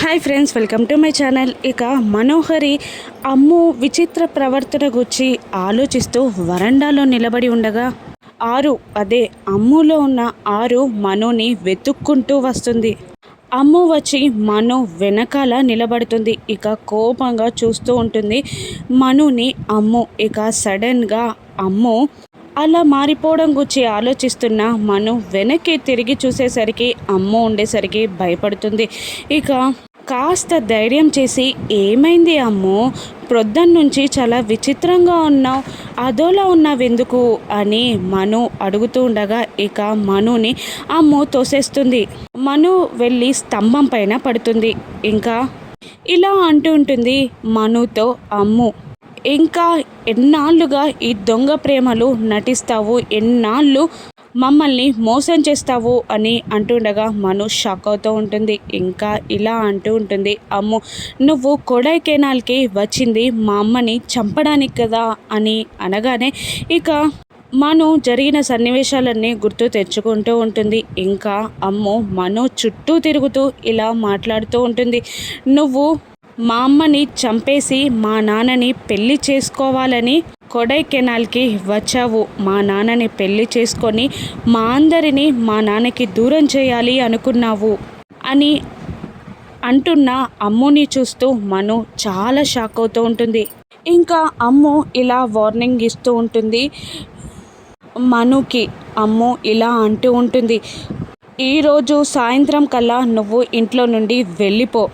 Hi friends, welcome to my channel. ఇక మనోహరి అమ్ము విచిత్ర ప్రవర్తన గురించి ఆలోచిస్తూ వరండాలో నిలబడి ఉండగా అదే అమ్ములో ఉన్న మనుని వెతుక్కుంటూ వస్తుంది. అమ్ము వచ్చి మను వెనకాల నిలబడుతుంది. ఇక కోపంగా చూస్తూ ఉంటుంది మనుని అమ్ము. ఇక సడన్గా అమ్ము అలా మారిపోవడం గురించి ఆలోచిస్తున్న మను వెనక్కి తిరిగి చూసేసరికి అమ్ము ఉండేసరికి భయపడుతుంది. ఇక కాస్త ధైర్యం చేసి, ఏమైంది అమ్ము, ప్రొద్దున్నుంచి చాలా విచిత్రంగా ఉన్నావు, అదోలా ఉన్నావెందుకు అని మను అడుగుతూ ఉండగా ఇక మనుని అమ్ము తోసేస్తుంది. మను వెళ్ళి స్తంభం పైన పడుతుంది. ఇంకా ఇలా అంటూ ఉంటుంది మనుతో అమ్ము, ఇంకా ఎన్నాళ్ళుగా ఈ దొంగ ప్రేమలు నటిస్తావు, ఎన్నాళ్ళు మమ్మల్ని మోసం చేస్తావు అని అంటుండగా మను షాక్ అవుతూ ఉంటుంది. ఇంకా ఇలా అంటూ ఉంటుంది అమ్ము, నువ్వు కొడైకెనాల్కి వచ్చింది మా అమ్మని చంపడానికి కదా అని అనగానే ఇక మను జరిగిన సన్నివేశాలన్నీ గుర్తు తెచ్చుకుంటూ ఉంటుంది. ఇంకా అమ్ము మను చుట్టూ తిరుగుతూ ఇలా మాట్లాడుతూ ఉంటుంది, నువ్వు మా అమ్మని చంపేసి మా నాన్నని పెళ్లి చేసుకోవాలని కొడైకెనాల్కి వచ్చావు, మా నాన్నని పెళ్లి చేసుకొని మా అందరినీ మా నాన్నకి దూరం చేయాలి అనుకున్నావు అని అంటున్న అమ్ముని చూస్తూ మను చాలా షాక్ అవుతూ ఉంటుంది. ఇంకా అమ్ము ఇలా వార్నింగ్ ఇస్తూ ఉంటుంది మనుకి. అమ్ము ఇలా అంటూ ఉంటుంది, ఈరోజు సాయంత్రం కల్లా నువ్వు ఇంట్లో నుండి వెళ్ళిపో,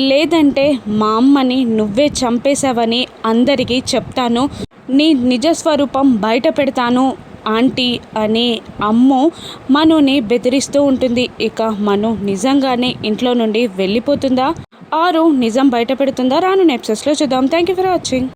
లేదంటే మా అమ్మని నువ్వే చంపేశావని అందరికీ చెప్తాను, నీ నిజస్వరూపం బయట పెడతాను ఆంటీ అని అమ్ము మనుని బెదిరిస్తూ ఉంటుంది. ఇక మను నిజంగానే ఇంట్లో నుండి వెళ్ళిపోతుందా, నిజం బయట పెడుతుందా, రాను ఎపిసోడ్స్లో చూద్దాం. Thank you for watching.